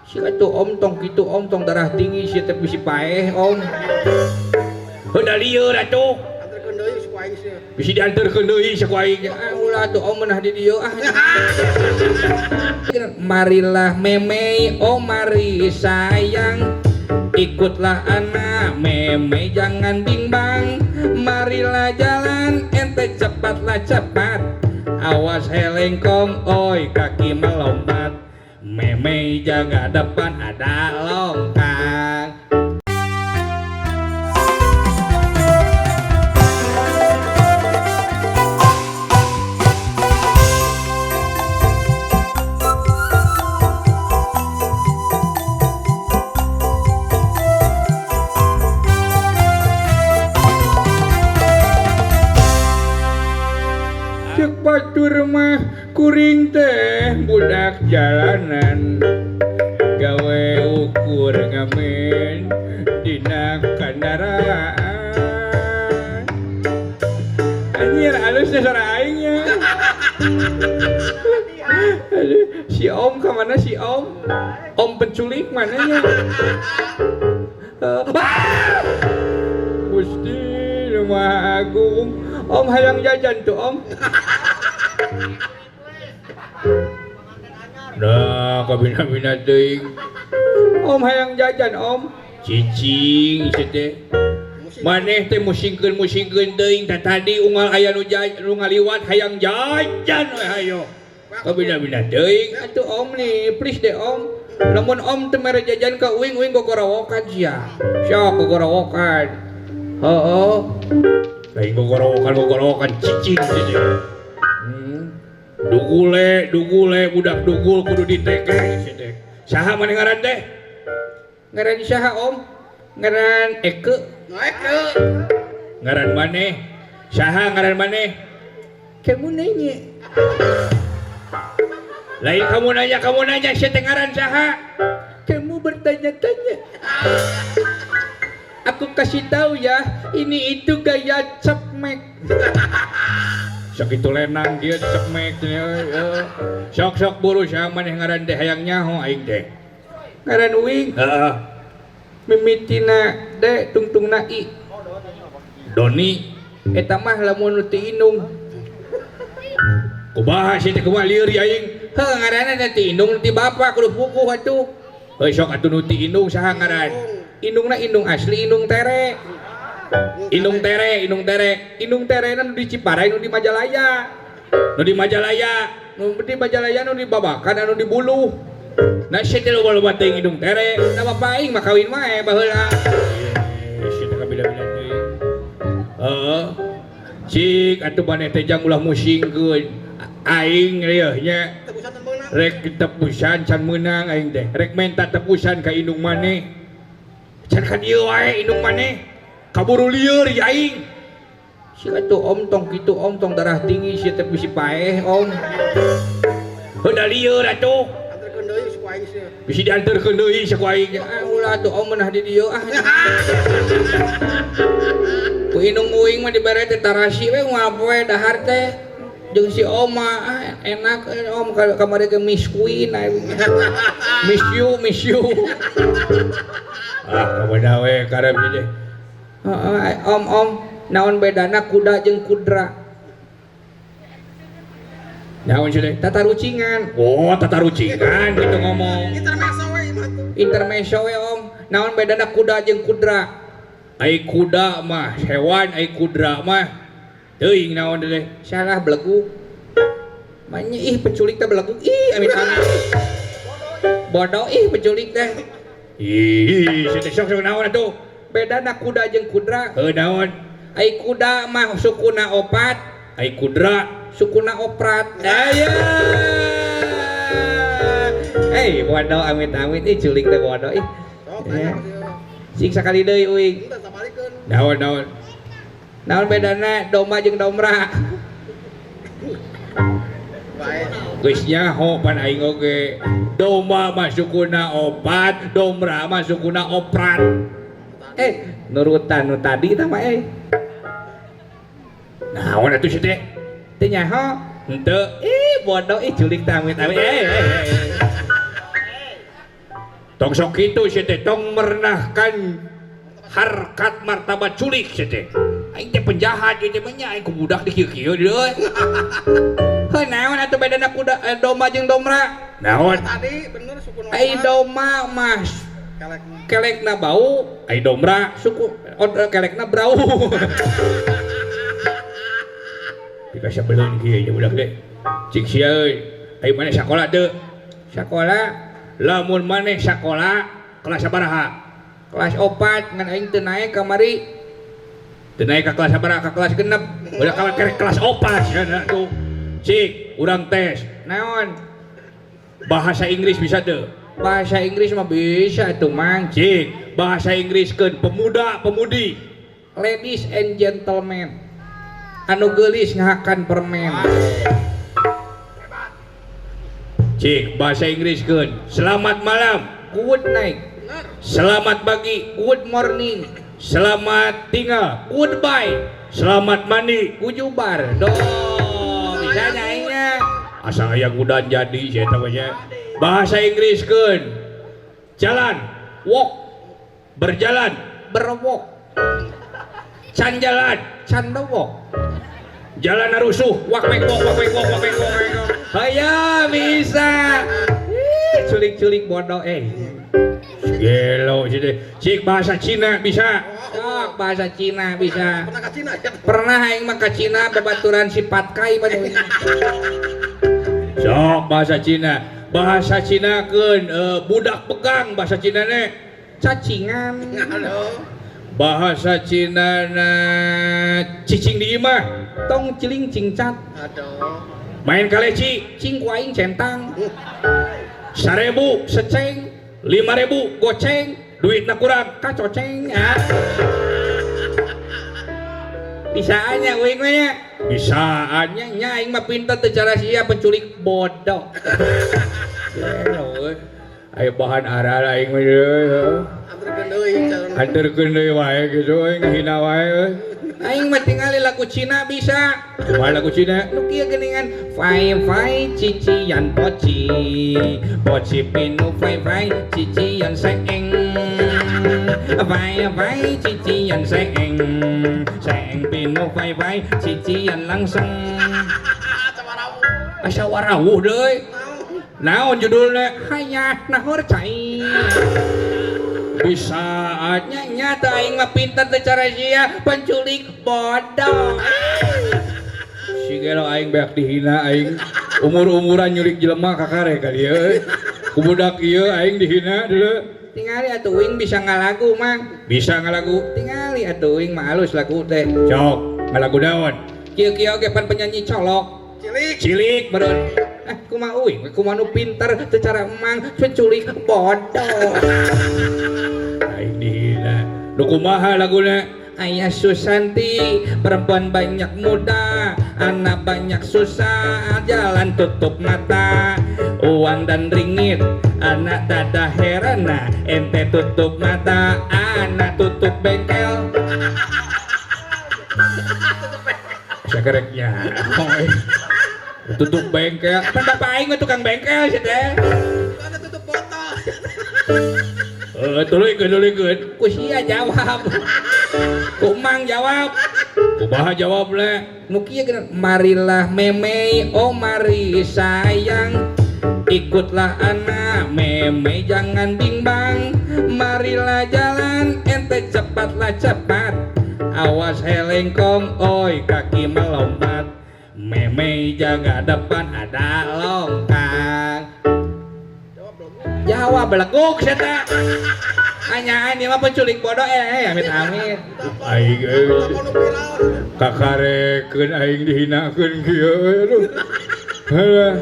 Sila tuh om tong gitu om tong darah tinggi sih tapi si paeh om. Udah liur atuh. Antarkeun deui si kuaing sih. Bisa diantarkeun deui si kuaing. Ulah tuh om meunah di dieu ah. Marilah meme, oh mari sayang. Ikutlah anak meme jangan bimbang. Marilah jalan ente cepatlah cepat. Awas helengkong, oi kaki melompat. Meme jaga depan ada longkang. Cek batur mah kuring teh budak jalanan gawe ukur ngamen dina kendaraan anjir halusnya suara aingnya. Aduh, si om kemana si om? Om penculik mananya? Gusti Rumah Agung, om hayang jajan tuh om. Nah, kabina-bina teuing. Om hayang jajan om. Cicing teh. Maneh teh musingkeun teuing tadi unggal aya nu ngaliwat hayang jajan we hayo. Kabina-bina teuing atuh om nih, please deh om. Lamun om teu mere jajan ka uing gogorowokan sia. Sia gogorowokan. Heeh. Lain gogorowokan cicing teh. Dugule budak dugul kudu diteke teh. Saha maneh ngaran teh? Ngaran saha om? Ngaran Eke. Eke. Ngaran maneh? Saha ngaran maneh? Kamu nanya. Lain kamu nanya sia teh ngaran saha? Kamu bertanya-tanya. Aku kasih tahu ya, ini itu gaya cepmek. Sok itu lenang dia cepmek sok buru sia maneh ngaran teh hayang nyaho aing teh. Ngaran uing. Heeh. Mimitina de tungtungna i. Doni eta mah lamun teu inung. Kumaha sia teh kumaha lieur aing? Heuh ngaranna teh inung ti bapa kudu pupuh atuh. Heuh sok atuh nu ti inung saha ngaran? Inungna inung asli inung tere. Inung tere nu di Ciparai nu di Majalaya. Nu di Majalaya nu di Babakan anu di Buluh. Nah sia teh loba teuing inung tere. Da bapa aing mah kawin wae baheula. Sia teh kabila-bila teuing. Heeh. Cik atuh maneh teh jang ulah musingkeun. Aing reuh nya. Rek tepusan can meunang aing teh. Rek menta tepusan ka inung maneh. Can ka dieu wae inung maneh. Kaburu lieur ya aing. Sila tuh om tong gitu om tong darah tinggi sih tapi si paeh om. Udah lieur atuh. Antarkeun deui si kuaing sih. Bisa diantarkeun deui si kuaing. Ulah tuh om meunah di dieu ah. Ku inung uing mah dibere teh tarasi we ngapoe dahar teh. Jeung si om mah enak om kamari ke Miss Queen Miss you. Ah, kamu we karep deh. Om, naon bedana kuda jeung kudra? Naon sih deh? Tatarucingan. Oh, tatarucingan gitu ngomong. Intermezzo we om. Naon bedana kuda jeung kudra? Ai kuda mah hewan, ai kudra mah teuing naon deh? Salah belegu. Manya ih penculik teh belegu. Ih amit-amit. Bodoh ih penculik teh. Ih, sih sok naon atuh? Bedana kuda jeung kudra. Heuh naon? Ai kuda mah sukuna opat, ai kudra sukuna oprat. Aya. Hei, bodoh amit-amit ih culik teh bodoh ih. Sing sakali deui uing. Naon? Naon bedana domba jeung domra? Geus nyaho pan aing oge. Domba mah sukuna opat, domra mah sukuna oprat. Nurutan nu tadi tah mah naon atuh si teh? Teu nyaho? Henteu. Bodoh culik teh amit-amit. Tong sok kitu sia teh tong merenahkan harkat martabat culik sia teh. Aing teh penjahat ieu teh mah nya aing ku budak di kieu-kieu deui. Heuh naon atuh bedana kuda domba jeung domra? Naon? Tadi bener suku nomor. Ai domba mah kelekna bau, ai domra suku kelekna brau. Dikasih beuleun kieu nya budak teh. Cik sia euy, ai maneh sakola teu? Sakola lamun maneh sakola kelas sabaraha? Kelas 4 ngan aing teu naek kamari. Teu naek ka kelas sabaraha? Ka kelas 6. Udah kelas 4 cenah tuh. Cik, urang tes. Naon? Bahasa Inggris bisa teu? Bahasa Inggris mah bisa tuh mang. Cik, bahasa Inggris keun pemuda, pemudi. Ladies and gentlemen. Anu geulis ngahakan permen. Cik, bahasa Inggris keun. Selamat malam, good night. Selamat pagi, good morning. Selamat tinggal, goodbye. Selamat mandi, kujubar. Doh, bisa nyaingnya. Asa aya kudan jadi saya tahu nya. Bahasa Inggris keun. Jalan, walk. Berjalan, berwalk. Can jalan, can walk. Jalan rusuh, wak wek wok, wak wek wok, wak wek wok. Haya bisa. Culik-culik bodoh gelo cik bahasa Cina bisa. Sok bahasa Cina bisa. Pernah ke Cina ya? Pernah aing mah ka Cina babaturan sifat kai bae. Sok bahasa Cina. Bahasa Cina keun budak pegang bahasa Cina ne cacingan. Bahasa Cina na cicing di imah tong ciling cingcat. Aduh. Main kaleci cing ku aing centang. 1.000 seceng, 5.000 goceng, duitna kurang kacoceng ya. Bisaannya uing we nya. Bisaannya nya aing mah pinter teu cara sia penculik bodoh. Ayo bahan arah aing mah deui. Hanterkeun deui wae gitu aing ngahina wae. Aing mah tingali lagu Cina bisa. Kumaha lagu Cina? Nu kieu geuningan fai fai cician poci. Poci pinu fai fai cician seeng. Fai fai cician seeng. Seeng pinu fai fai cician langsung. Asa warawuh deui. Naon judulna? Hayah nahor cai. Bisaannya nyata aing mah pinter teu cara sia penculik bodoh. Si gelo aing beak dihina aing umur-umuran nyulik jelema kakare ka dieu. Ku budak ieu aing dihina deuleu. Tingali atuh uing bisa ngalagu mang. Bisa ngalagu. Tingali atuh uing mah alus lagu teh. Cok, ngalagu naon? Kieu-kieu ge pan penyanyi colok. Cilik beureun. Kumaha uing, kumaha nu pinter teu cara emang penculik bodoh. Aing dihina. Nu kumaha laguna? Ayah Susanti, perempuan banyak muda, anak banyak susah, jalan tutup mata, uang dan ringgit, anak dada herana, ente tutup mata, anak tutup bengkel. Sagereknya. Tutup bengkel. Pan bapak aing mah tukang bengkel sih teh. Ada tutup botol. Tuluykeun. Ku sia jawab. Ku mang jawab. Kumaha jawab le? Nu kieu geunan marilah meme, oh mari sayang. Ikutlah anak meme jangan bimbang. Marilah jalan ente cepatlah cepat. Awas helengkong, oi kaki melompat. Meme jaga depan ada longkang. Jawab beleguk seta. Anyaan ieu mah penculik bodoh amit-amit. Aing kakarekeun aing dihinakeun kieu aduh. Halah.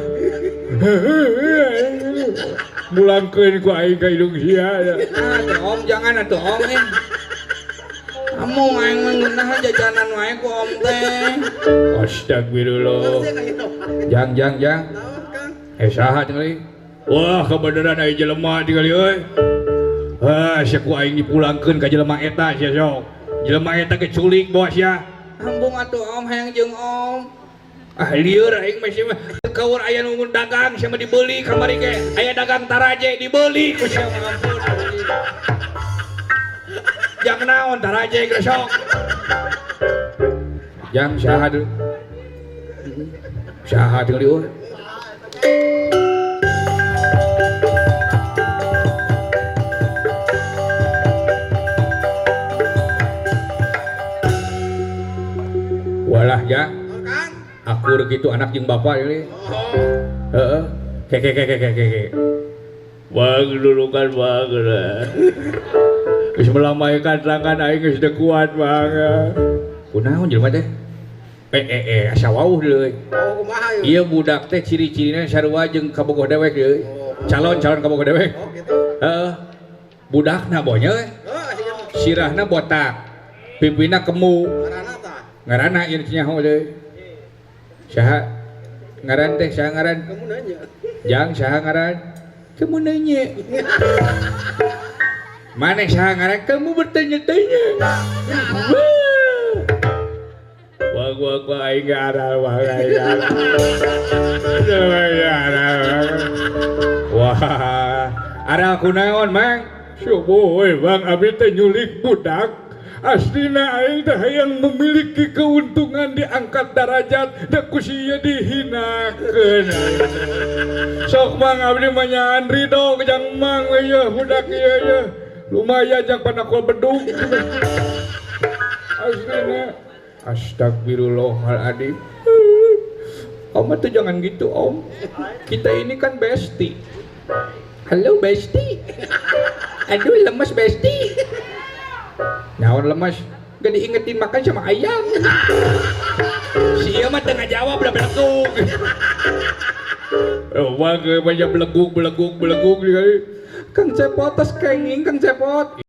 Mulangkeun ku aing ka hidung sia. Atuh om jangan atuh om Kamu aing ngeunah jajanan wae ku om teh. Astagfirullah. Jang. Saha tinggali? Wah, kebenaran aya jelema tinggali euy. Sia ku aing dipulangkeun ka jelema eta sia sok. Jelema eta keculik bos ya. Ambung atuh om hayang jeung om. Ah lieur aing mah sia mah kaur aya nu dagang sia mah dibeli kamari ke aya dagang taraje dibeli ku sia mah ampun. Jang naon taraje gresok. Jang saha deui. Saha teu lieur. Walah ya. Kang. Akur gitu anak jeung bapak ini. Heeh. Keke. Bang dulu kan bang. Geus melamaikan tangan aing geus teu kuat bang. Kunaon jelema teh? Asa wauh deui. Oh, kumaha ieu? Ieu budak teh ciri-cirina sarua jeung kabogoh dewek deui. Calon kabogoh dewek. Oh, gitu. Heeh. Budakna bonya Oh, sia sirahna botak. Pipina kemu. ngaranna tah. Ngaranna ieu nyaho deui. Saha ngaran teh saha ngaran? Kamu nanya. Jang saha ngaran? Kamu nanya. Mana saha ngaran? Kamu bertanya-tanya. Wah aing ngaran wah aing ngaran. Wah, ada kunaon mang? Boy, bang abi teh nyulik budak. Aslina aing teh hayang memiliki keuntungan diangkat derajat da kusia dihinakeun. Sok mang abdi mah nyaan ridho jang mang ieu budak ieu. Lumayan jang panakol bedug. Aslina astagfirullahaladzim. Om tuh jangan gitu om. Kita ini kan bestie. Halo bestie. Aduh lemes bestie. Naon lemes? Gak diingetin makan sama ayam. Si iya mah tengah jawab udah beleguk. Wah banyak beleguk. Kang Cepot tos kenging Kang Cepot.